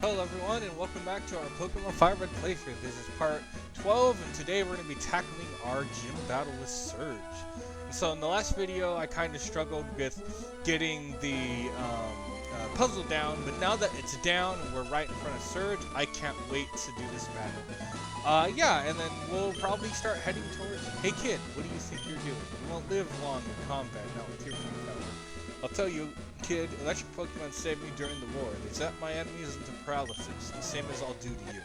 Hello everyone and welcome back to our Pokemon FireRed playthrough. This is part 12 and today we're going to be tackling our gym battle with Surge. And so in the last video I kind of struggled with getting the puzzle down, but now that it's down and we're right in front of Surge, I can't wait to do this battle. Yeah, and then we'll probably start heading towards... Hey kid, what do you think you're doing? You won't live long in combat, not with your feet power. I'll tell you, kid, electric Pokemon saved me during the war. They zapped my enemies into paralysis, the same as I'll do to you.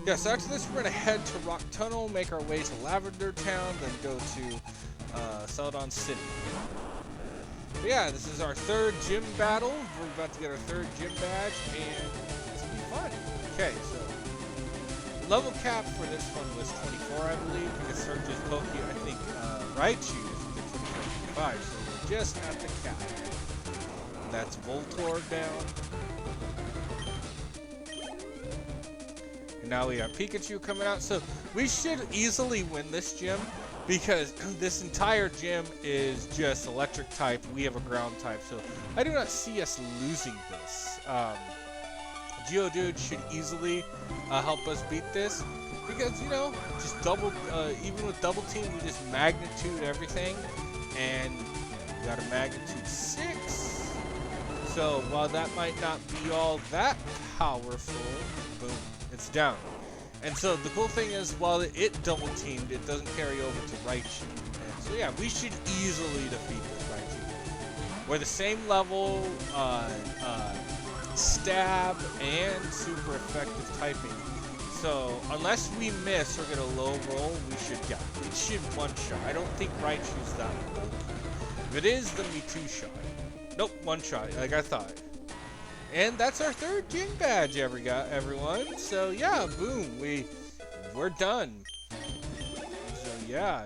Yeah, so after this, we're going to head to Rock Tunnel, make our way to Lavender Town, then go to Celadon City. But yeah, this is our third gym battle. We're about to get our third gym badge, and it's going to be fun. Okay, so level cap for this one was 24, I believe, because Surge's Pokemon, I think, Raichu is 25, so we're just at the cap. That's Voltorb down. And now we have Pikachu coming out. So we should easily win this gym because this entire gym is just electric type. We have a ground type. So I do not see us losing this. Geodude should easily help us beat this. Because, you know, just even with double team, we just magnitude everything. And we got a magnitude 6. So, while that might not be all that powerful, boom, it's down. And so, the cool thing is, while it double-teamed, it doesn't carry over to Raichu. And so, yeah, we should easily defeat this Raichu. We're the same level, stab, and super effective typing. So, unless we miss or get a low roll, we should, yeah, it should one-shot. I don't think Raichu's that bulky. If it is, then we two-shot. Nope, one shot, like I thought. And that's our third gym badge, everyone. So yeah, boom, we're done. So yeah,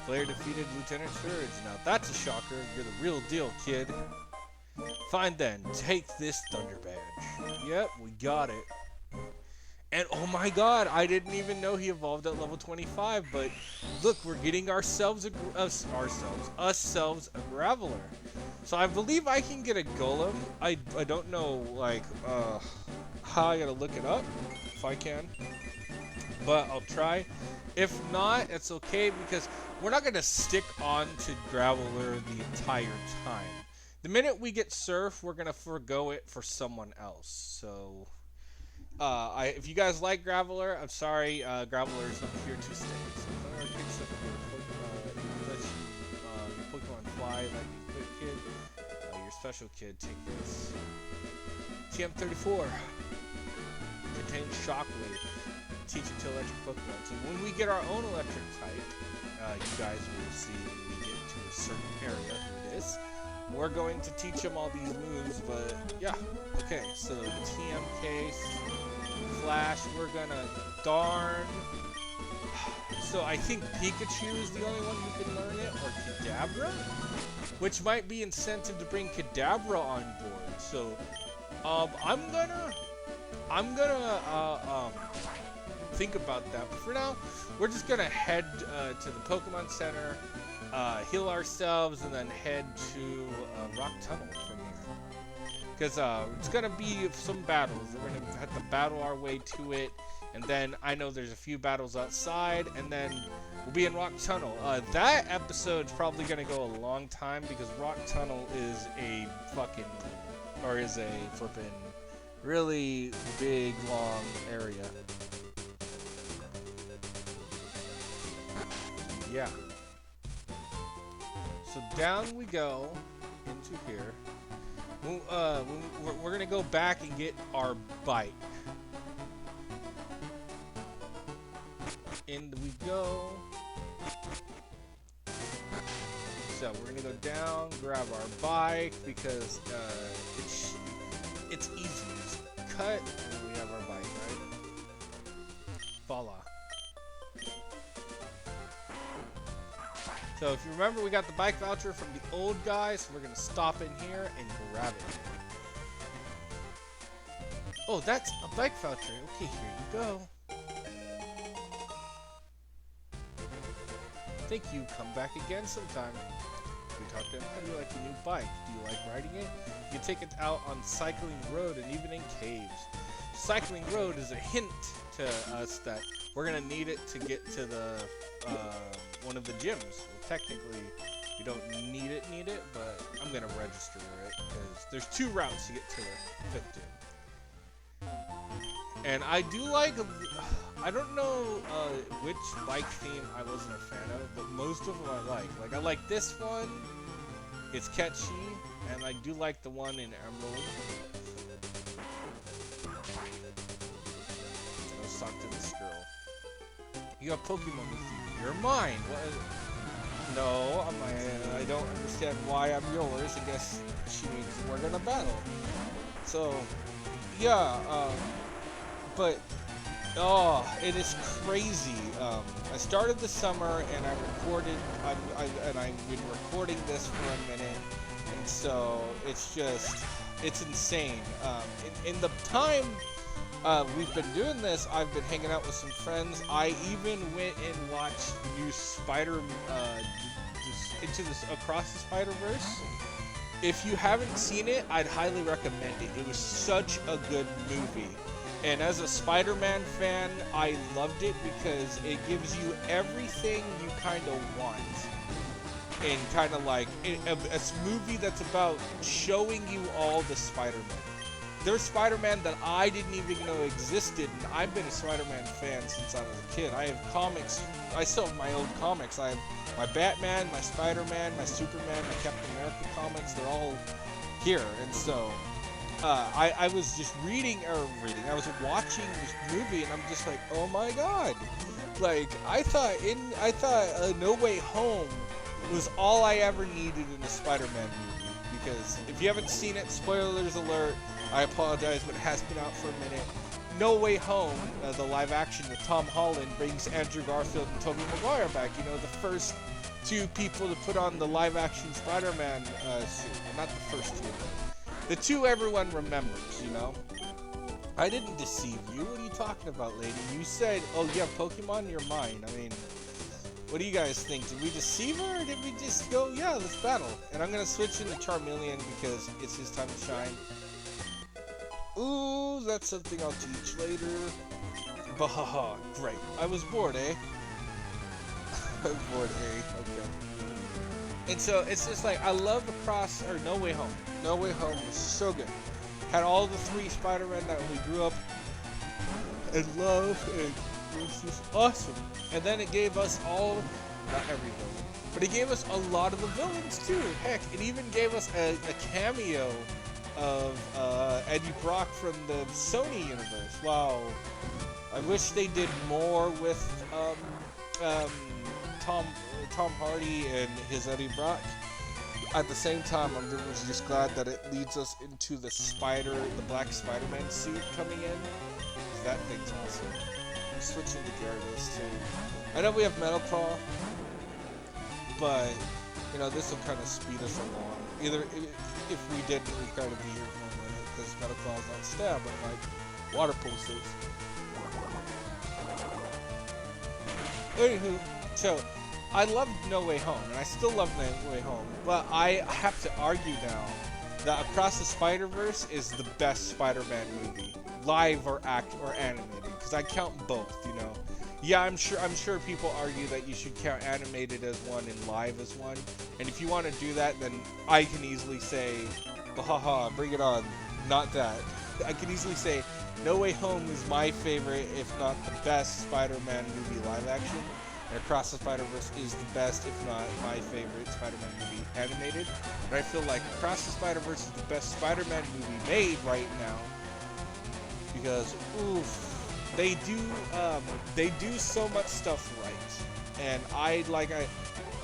player defeated Lieutenant Surge. Now that's a shocker. You're the real deal, kid. Fine then, take this Thunder Badge. Yep, we got it. And oh my god, I didn't even know he evolved at level 25, but look, we're getting ourselves a Graveler. So I believe I can get a Golem. I don't know, like, how I gotta look it up, if I can. But I'll try. If not, it's okay, because we're not gonna stick on to Graveler the entire time. The minute we get Surf, we're gonna forgo it for someone else, so... if you guys like Graveler, I'm sorry, Graveler is not here to stay. So if picks up your Pokemon fly, Lightning Quick Kid, your special kid, take this. TM34 contains Shockwave. Teach it to electric Pokemon. So when we get our own electric type, you guys will see when we get to a certain area who it is. We're going to teach them all these moves, but yeah. Okay, so TM case. Flash, we're gonna darn. So I think Pikachu is the only one who can learn it, or Kadabra, which might be incentive to bring Kadabra on board. So I'm gonna think about that. But for now, we're just gonna head to the Pokemon Center, heal ourselves, and then head to Rock Tunnel from here. Because it's going to be some battles. We're going to have to battle our way to it. And then I know there's a few battles outside. And then we'll be in Rock Tunnel. That episode's probably going to go a long time. Because Rock Tunnel is a flippin' really big, long area. Yeah. So down we go into here. We're gonna go back and get our bike. In we go. So we're gonna go down, grab our bike because it's easy. Just cut, and then we have our bike, right? Voila. So if you remember, we got the bike voucher from the old guy, so we're going to stop in here and grab it. Oh, that's a bike voucher. Okay, here you go. Thank you. Come back again sometime. We talked to him. How do you like the new bike? Do you like riding it? You can take it out on cycling road and even in caves. Cycling road is a hint to us that we're gonna need it to get to the one of the gyms. Well, technically, we don't need it, but I'm gonna register it because there's 2 routes to get to the 5th gym. And I do like, I don't know which bike theme I wasn't a fan of, but most of them I like. Like, I like this one, it's catchy, and I do like the one in Emerald. Let's talk to this girl. You got Pokemon with you. You're mine. What? No, I don't understand why I'm yours. I guess she means we're gonna battle. So, yeah, but, oh, it is crazy. I started the summer and I recorded, I've been recording this for a minute, and so it's just, it's insane. In the time we've been doing this, I've been hanging out with some friends. I even went and watched the new Across the Spider-Verse. If you haven't seen it, I'd highly recommend it. It was such a good movie. And as a Spider-Man fan, I loved it because it gives you everything you kind of want. And kind of like, a movie that's about showing you all the Spider-Man. There's Spider-Man that I didn't even know existed, and I've been a Spider-Man fan since I was a kid. I have comics, I still have my old comics. I have my Batman, my Spider-Man, my Superman, my Captain America comics. They're all here, and so I was just I was watching this movie, and I'm just like, oh my god! Like I thought No Way Home was all I ever needed in a Spider-Man movie. Because if you haven't seen it, spoilers alert. I apologize, but it has been out for a minute. No Way Home, the live action with Tom Holland, brings Andrew Garfield and Tobey Maguire back. You know, the first 2 people to put on the live action Spider-Man suit. Not the first 2, but the 2 everyone remembers, you know? I didn't deceive you. What are you talking about, lady? You said, oh yeah, Pokemon, you're mine. I mean, what do you guys think? Did we deceive her, or did we just go, yeah, let's battle? And I'm going to switch into Charmeleon because it's his time to shine. Ooh, that's something I'll teach later. Bahaha, great. I was bored, eh? I was bored, eh? Okay. And so, it's just like, I love No Way Home. No Way Home was so good. Had all the 3 Spider-Man that we grew up and loved, and it was just awesome. And then it gave us all, not every villain, but it gave us a lot of the villains too. Heck, it even gave us a cameo of Eddie Brock from the Sony universe. Wow. I wish they did more with Tom Hardy and his Eddie Brock. At the same time, I'm just glad that it leads us into the Black Spider-Man suit coming in. That thing's awesome. I'm switching to Gyarados too. I know we have Metal Claw, but you know, this will kind of speed us along. Either if we didn't, we'd kind of be here for a minute because Metal Claw's not stab, but like water pulses. Anywho, so I loved No Way Home, and I still love No Way Home, but I have to argue now that Across the Spider-Verse is the best Spider-Man movie, live or animated, because I count both, you know. Yeah, I'm sure people argue that you should count animated as one and live as one, and if you want to do that, then I can easily say, haha, bring it on. Not that. I can easily say No Way Home is my favorite, if not the best, Spider-Man movie live action. And Across the Spider-Verse is the best, if not my favorite, Spider-Man movie animated. And I feel like Across the Spider-Verse is the best Spider-Man movie made right now. Because, oof, they do so much stuff right. And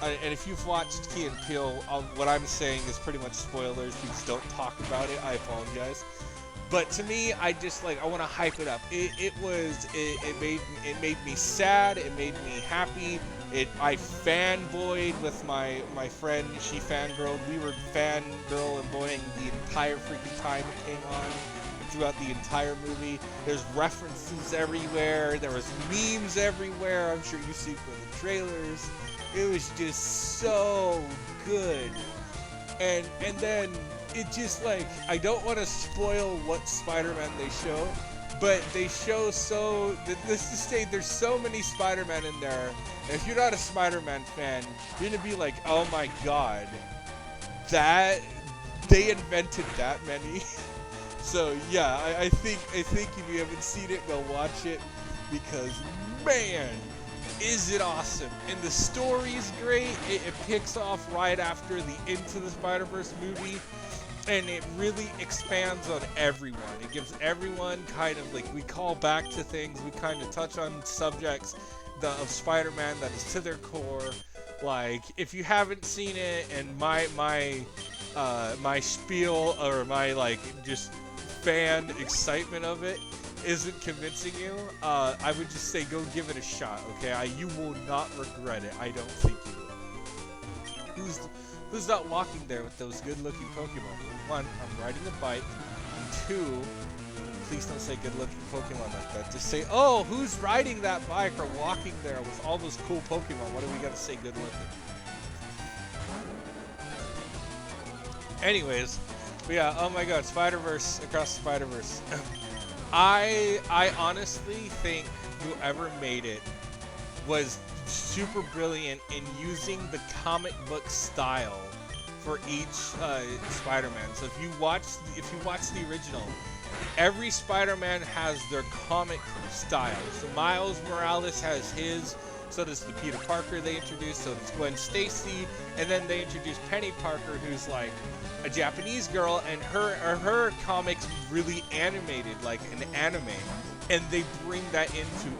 and if you've watched Key and Peele, what I'm saying is pretty much spoilers. Please don't talk about it. I apologize. But to me, I want to hype it up. It made me sad. It made me happy. I fanboyed with my friend. She fangirled. We were fangirl and boying the entire freaking time it came on. throughout the entire movie. There's references everywhere. There was memes everywhere. I'm sure you've seen from the trailers. It was just so good. And then it just like, I don't want to spoil what Spider-Man they show, but they show let's just say there's so many Spider-Man in there. If you're not a Spider-Man fan, you're gonna be like, oh my god, that they invented that many. So yeah, I think if you haven't seen it, go watch it, because man, is it awesome. And the story's great. It picks off right after the Into the Spider-Verse movie, and it really expands on everyone. It gives everyone kind of like, we call back to things, we kind of touch on subjects of Spider-Man that is to their core. Like, if you haven't seen it, and my spiel, or my like just fan excitement of it isn't convincing you, I would just say go give it a shot, okay? You will not regret it. I don't think you will. Who's not walking there with those good-looking Pokemon? One, I'm riding a bike. And two, please don't say good-looking Pokemon like that. Just say, oh, who's riding that bike or walking there with all those cool Pokemon? What do we gotta say good-looking? Anyways, but yeah, oh my god, Spider-Verse, Across the Spider-Verse. I honestly think whoever made it was super brilliant in using the comic book style for each Spider-Man. So if you watch the original, every Spider-Man has their comic style. So Miles Morales has his, so does the Peter Parker they introduced, so does Gwen Stacy, and then they introduced Penny Parker, who's like a Japanese girl, and her comics really animated like an anime, and they bring that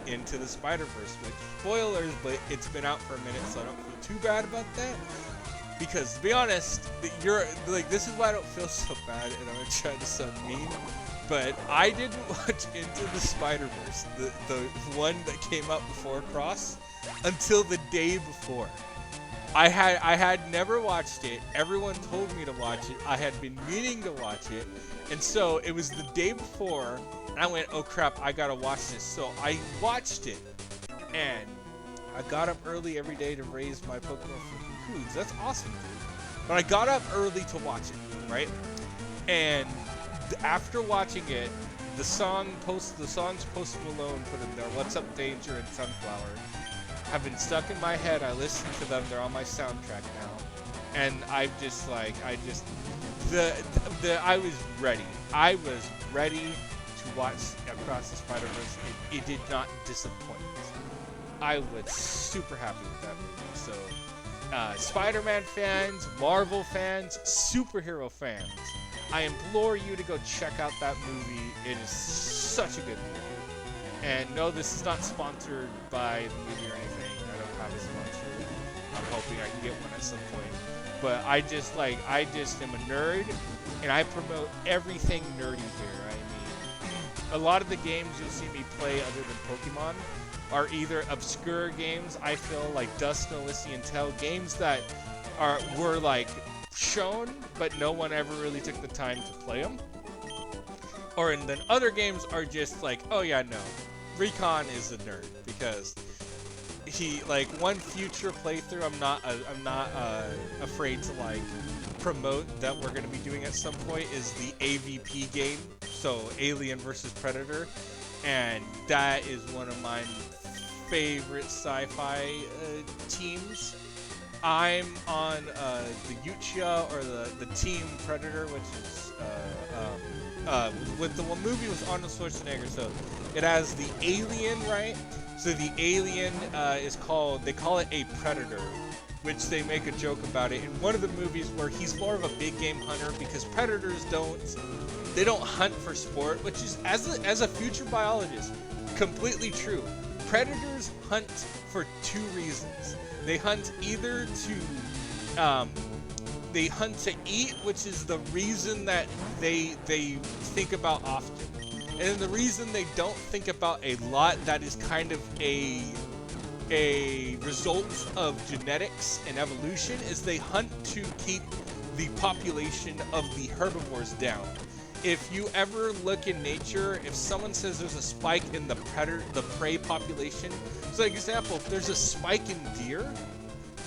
into the Spider-Verse, which, spoilers, but it's been out for a minute, so I don't feel too bad about that. Because to be honest, you're like, this is why I don't feel so bad, and I'm gonna try to sound mean, but I didn't watch Into the Spider-Verse, the one that came out before Cross, until the day before. I had never watched it. Everyone told me to watch it. I had been meaning to watch it, and so it was the day before, and I went, oh crap, I gotta watch this. So I watched it, and I got up early every day to raise my Pokemon for foods. That's awesome, dude. But I got up early to watch it, right? And after watching it, the songs Post Malone put in there, What's Up Danger and Sunflower, have been stuck in my head. I listen to them. They're on my soundtrack now. And I was ready. I was ready to watch Across the Spider-Verse. It did not disappoint. I was super happy with that movie. So, Spider-Man fans, Marvel fans, superhero fans, I implore you to go check out that movie. It is such a good movie. And no, this is not sponsored by the movie or anything. I don't have a sponsor. I'm hoping I can get one at some point. But I just am a nerd, and I promote everything nerdy here. I mean, a lot of the games you'll see me play other than Pokemon are either obscure games, I feel, like Dust and Elysian Tale, games that were like shown, but no one ever really took the time to play them. And then other games are just like, oh yeah, no, Recon is a nerd, because he, like, one future playthrough I'm not afraid to like promote that we're going to be doing at some point is the AVP game, so Alien vs Predator, and that is one of my favorite sci-fi teams. I'm on the Yuchia, or the Team Predator, which is with the one movie with Arnold Schwarzenegger. So it has the alien, right? So the alien is called, they call it a predator, which they make a joke about it in one of the movies where he's more of a big game hunter, because predators don't hunt for sport, which is, as a future biologist, completely true. Predators hunt for two reasons. They hunt either to they hunt to eat, which is the reason that they think about often. And then the reason they don't think about a lot, that is kind of a result of genetics and evolution, is they hunt to keep the population of the herbivores down. if you ever look in nature, if someone says there's a spike in the prey population, so like example, if there's a spike in deer,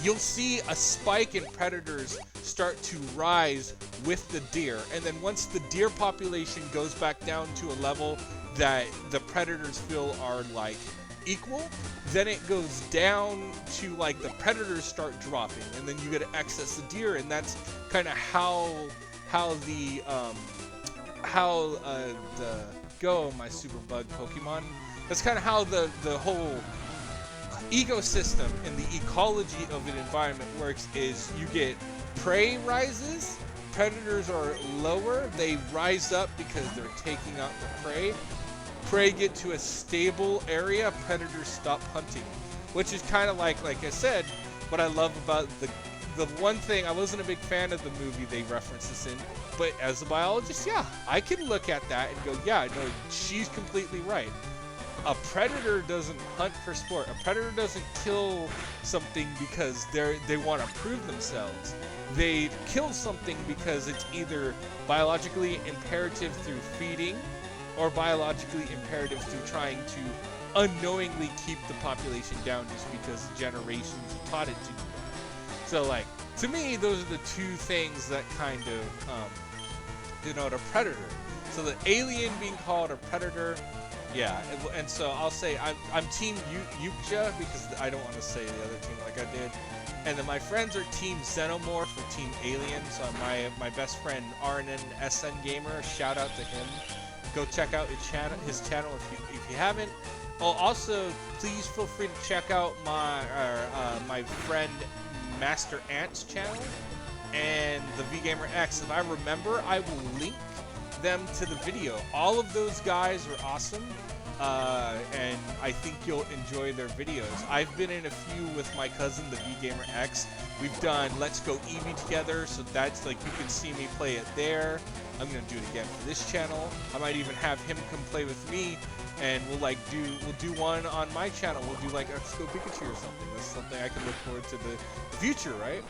you'll see a spike in predators start to rise with the deer. And then once the deer population goes back down to a level that the predators feel are like equal, then it goes down to like the predators start dropping, and then you get to excess the deer. And that's kind of how the go my super bug Pokemon. That's kind of how the whole ecosystem and the ecology of an environment works. Is you get prey rises, predators are lower, they rise up because they're taking out the prey. Prey get to a stable area, predators stop hunting, which is kind of like I said, what I love about the one thing. I wasn't a big fan of the movie they referenced this in, but as a biologist, yeah, I can look at that and go, yeah, no, she's completely right. A predator doesn't hunt for sport. A predator doesn't kill something because they want to prove themselves. They kill something because it's either biologically imperative through feeding or biologically imperative through trying to unknowingly keep the population down just because generations taught it to do that. So, like, to me, those are the two things that kind of denote a predator. So the alien being called a predator, yeah, and so I'll say I'm Team Yuksha because I don't want to say the other team like I did. And then my friends are Team Xenomorph or Team Alien. So my best friend RNN SN Gamer, shout out to him. Go check out his channel if you haven't. Oh, also, please feel free to check out my friend Master Ant's channel and the VGamerX. If I remember, I will link them to the video. All of those guys are awesome, and I think you'll enjoy their videos. I've been in a few with my cousin, the VGamerX. We've done Let's Go Eevee together, so that's like you can see me play it there. I'm gonna do it again for this channel. I might even have him come play with me, and we'll do one on my channel. We'll do like Let's Go Pikachu or something. That's something I can look forward to the future, right?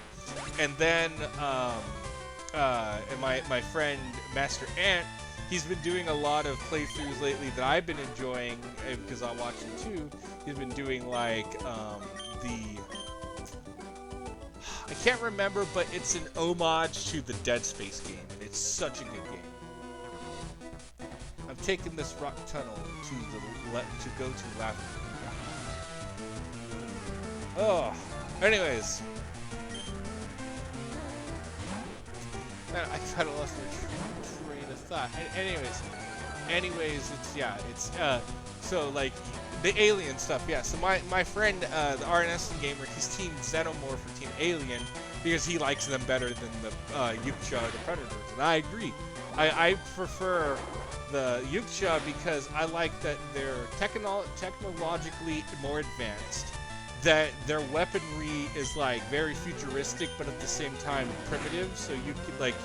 And then and my friend Master Ant, he's been doing a lot of playthroughs lately that I've been enjoying because I watch him too. He's been doing like I can't remember, but it's an homage to the Dead Space game, and it's such a good game. I'm taking this rock tunnel to go to Lavender. Oh, anyways. Man, I kind of lost my train of thought. Anyways, it's so like the alien stuff, yeah. So my friend, the RNS Gamer, he's Team Xenomorph or Team Alien because he likes them better than the Yuksha or the Predators, and I agree. I prefer the Yuksha because I like that they're technologically more advanced, that their weaponry is like very futuristic but at the same time primitive, so you could like,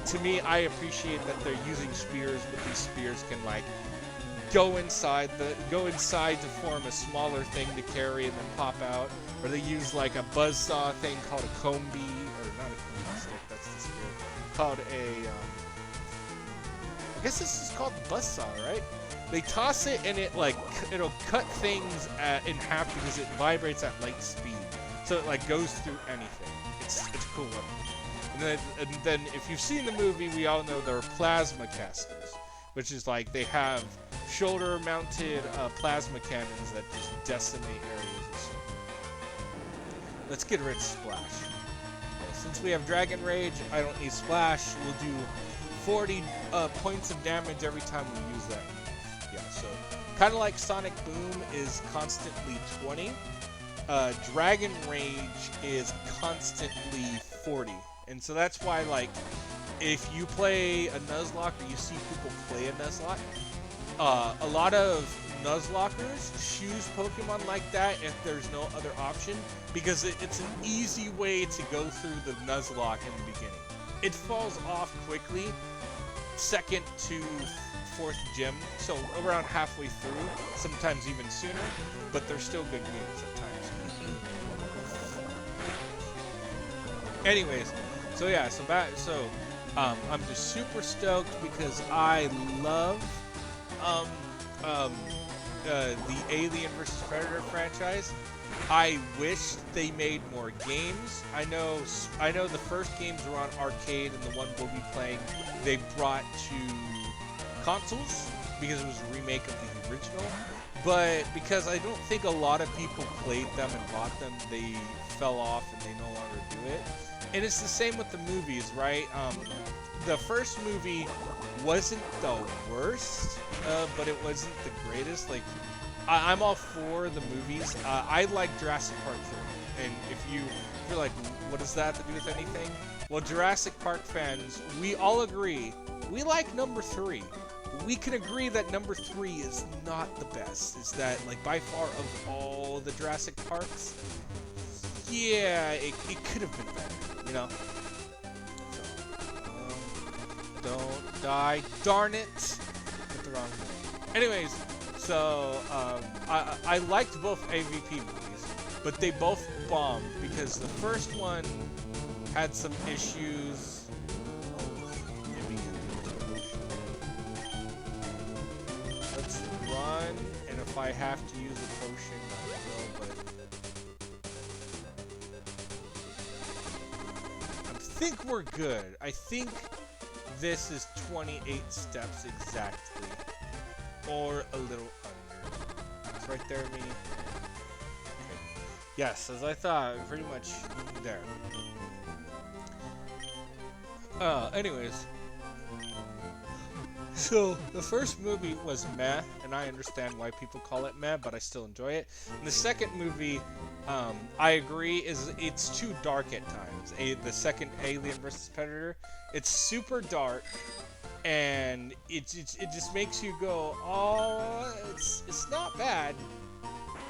to me, I appreciate that they're using spears, but these spears can like go inside to form a smaller thing to carry and then pop out, or they use like a buzzsaw thing called a combi, or not a combi stick, that's the spear, called a I guess this is called the buzzsaw, right? They toss it and it'll cut things in half because it vibrates at light speed, so it like goes through anything. It's a cool one. And then if you've seen the movie, we all know there are plasma casters, which is like they have shoulder-mounted plasma cannons that just decimate areas of stuff. Let's get rid of Splash. Since we have Dragon Rage, I don't need Splash. We'll do 40 points of damage every time we use that. Yeah, so kind of like Sonic Boom is constantly 20. Dragon Rage is constantly 40. And so that's why, like, if you play a Nuzlocke or you see people play a Nuzlocke, a lot of Nuzlockers choose Pokemon like that if there's no other option, because it's an easy way to go through the Nuzlocke in the beginning. It falls off quickly, second to fourth gym, so around halfway through, sometimes even sooner, but they're still good moves at times. Anyways, so yeah, so I'm just super stoked because I love um, um, the Alien vs. Predator franchise. I wish they made more games. I know the first games were on arcade, and the one we'll be playing they brought to consoles because it was a remake of the original. But because I don't think a lot of people played them and bought them, they fell off and they no longer do it. And it's the same with the movies, right? The first movie wasn't the worst, but it wasn't the greatest. Like, I'm all for the movies. I like Jurassic Park 3. And if you're like, what does that have to do with anything? Well, Jurassic Park fans, we all agree, we like number 3. We can agree that number 3 is not the best. Is that, like, by far of all the Jurassic Parks? Yeah, it could have been better, you know? So, don't die. Darn it! Hit the wrong one. Anyways, so, I liked both AVP movies, but they both bombed because the first one had some issues. Let's run, and if I have to use a potion, I will, but I think we're good. I think this is 28 steps exactly. Or a little under. It's right there, me. Okay. Yes, as I thought, pretty much there. Anyways. So, the first movie was meh, and I understand why people call it meh, but I still enjoy it. And the second movie, I agree, it's too dark at times. The second Alien vs. Predator, it's super dark. And it just makes you go, oh, it's not bad.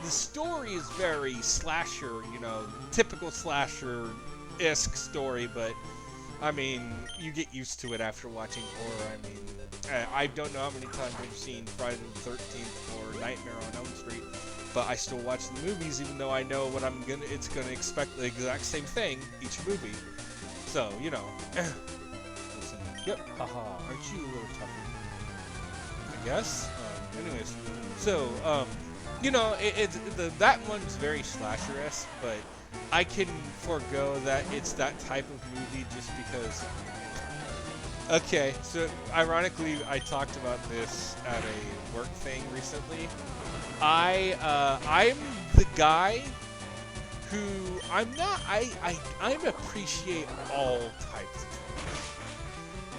The story is very slasher, you know, typical slasher-esque story, but I mean, you get used to it after watching horror. I mean, I don't know how many times I've seen Friday the 13th or Nightmare on Elm Street, but I still watch the movies even though I know what it's gonna expect the exact same thing each movie. So, you know. Yep, haha, aren't you a little tougher? I guess? Anyways, so, you know, that one's very slasher-esque, but I can forego that it's that type of movie just because... Okay, so, ironically, I talked about this at a work thing recently. I'm the guy who, I appreciate all types of movies.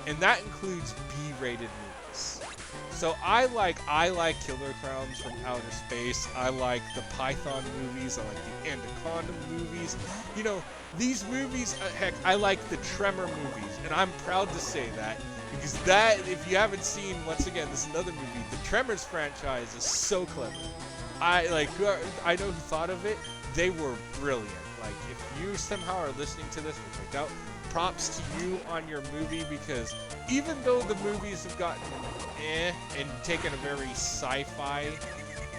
And that includes B-rated movies. So I like Killer Clowns from Outer Space. I like the Python movies. I like the Anaconda movies. You know, these movies, heck, I like the Tremor movies. And I'm proud to say that. Because that, if you haven't seen, once again, this is another movie, the Tremors franchise is so clever. I know who thought of it. They were brilliant. Like, if you somehow are listening to this, which I doubt, props to you on your movie, because even though the movies have gotten and taken a very sci-fi,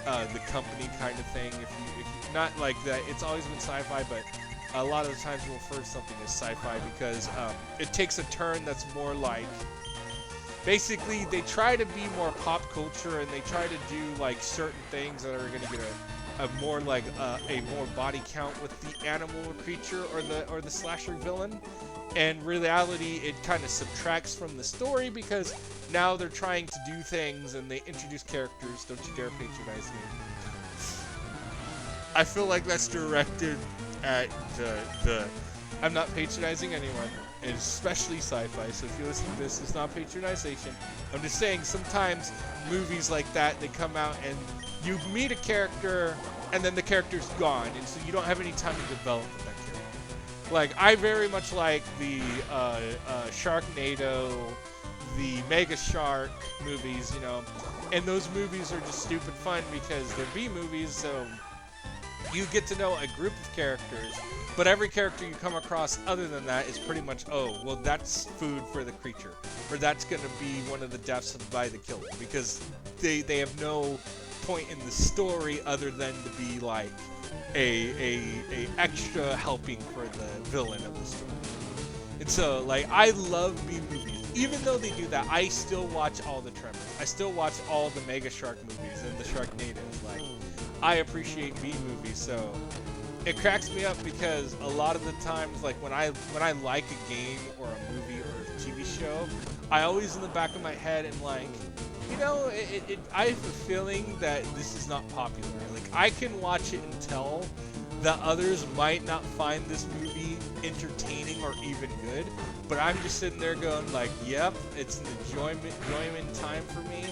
the company kind of thing, if you not like that, it's always been sci-fi, but a lot of the times we'll refer to something as sci-fi because it takes a turn that's more like, basically they try to be more pop culture and they try to do like certain things that are going to get a more like a more body count with the animal or creature or the slasher villain. And reality, it kind of subtracts from the story because now they're trying to do things and they introduce characters. Don't you dare patronize me. I feel like that's directed at the I'm not patronizing anyone, and especially sci-fi. So if you listen to this, it's not patronization. I'm just saying sometimes movies like that, they come out and you meet a character and then the character's gone, and so you don't have any time to develop with that character. Like, I very much like the Sharknado, the Mega Shark movies, you know, and those movies are just stupid fun because they're B movies, so you get to know a group of characters, but every character you come across other than that is pretty much, oh, well, that's food for the creature, or that's going to be one of the deaths by the killer, because they have no point in the story other than to be like a extra helping for the villain of the story. So, like, I love B movies. Even though they do that, I still watch all the Tremors. I still watch all the Mega Shark movies and the Sharknadoes. Like, I appreciate B movies, so it cracks me up because a lot of the times, like, when I like a game or a movie or a TV show, I always in the back of my head am like, you know, I have a feeling that this is not popular. Like, I can watch it and tell that others might not find this movie entertaining or even good, but I'm just sitting there going like, yep, it's an enjoyment time for me.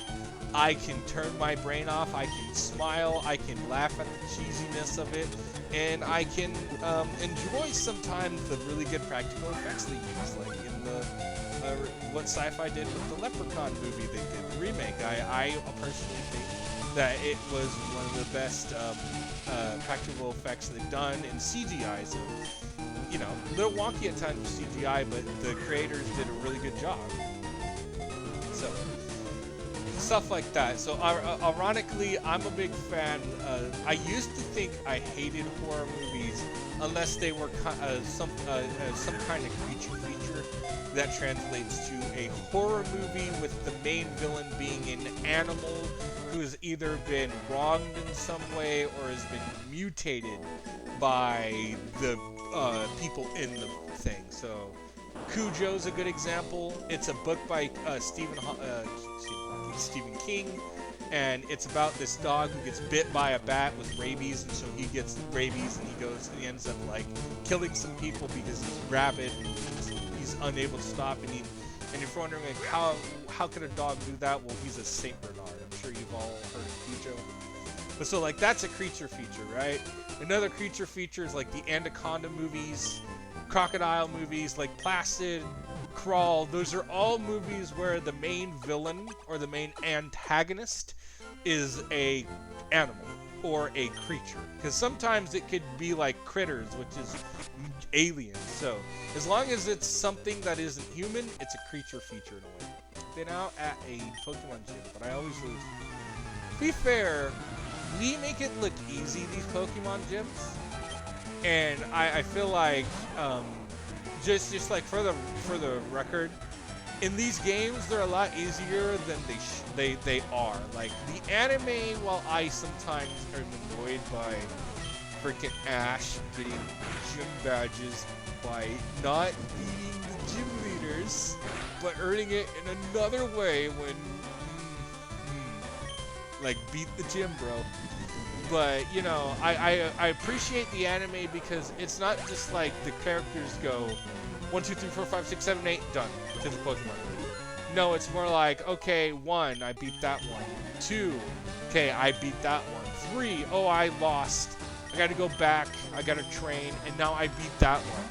I can turn my brain off, I can smile, I can laugh at the cheesiness of it, and I can enjoy sometimes the really good practical effects they use, like in the what Sci-Fi did with the Leprechaun movie they did, the remake. I personally think that it was one of the best practical effects they've done in CGI. So, you know, a little wonky at times with CGI, but the creators did a really good job. So, stuff like that. So, ironically, I'm a big fan. I used to think I hated horror movies unless they were some kind of creature feature that translates to a horror movie with the main villain being an animal who has either been wronged in some way or has been mutated by the people in the thing. So Cujo's a good example. It's a book by Stephen King, and it's about this dog who gets bit by a bat with rabies, and so he gets rabies and he ends up like killing some people because he's rabid and he's unable to stop, and if you're wondering like how could a dog do that? Well, he's a Saint Bernard. I'm sure you've all heard of Cujo. But so like that's a creature feature, right? Another creature feature is like the Anaconda movies, crocodile movies like Placid, Crawl. Those are all movies where the main villain or the main antagonist is a animal or a creature, because sometimes it could be like critters, which is aliens. So as long as it's something that isn't human, it's a creature feature in a way. Been out at a Pokemon gym, but I always lose. To be fair, we make it look easy, these Pokemon gyms, and I feel like just like for the record, in these games they're a lot easier than they are. Like the anime, while I sometimes am annoyed by freaking Ash getting gym badges by not beating the gym leaders, but earning it in another way when like beat the gym, bro. But you know, I appreciate the anime because it's not just like the characters go 1, 2, 3, 4, 5, 6, 7, 8, done to the Pokemon. No, it's more like, okay, 1, I beat that one. 2, okay, I beat that one. 3, oh, I lost. I gotta go back, I gotta train, and now I beat that one.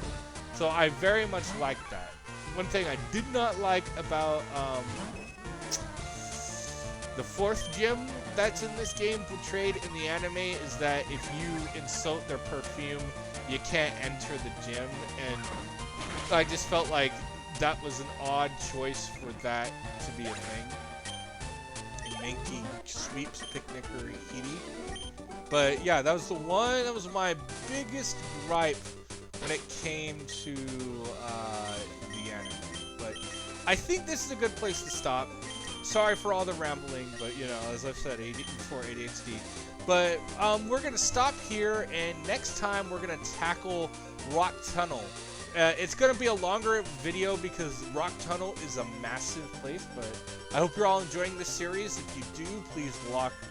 So I very much like that. One thing I did not like about the 4th gym that's in this game portrayed in the anime is that if you insult their perfume, you can't enter the gym, and I just felt like that was an odd choice for that to be a thing. And Mankey sweeps Picnicker Hitty. But yeah, that was my biggest gripe when it came to the anime. But I think this is a good place to stop. Sorry for all the rambling, but you know, as I've said, before ADHD. But we're gonna stop here, and next time we're gonna tackle Rock Tunnel. It's gonna be a longer video because Rock Tunnel is a massive place. But I hope you're all enjoying this series. If you do, please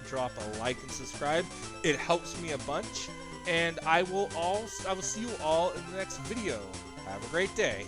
drop a like and subscribe. It helps me a bunch. And I will see you all in the next video. Have a great day.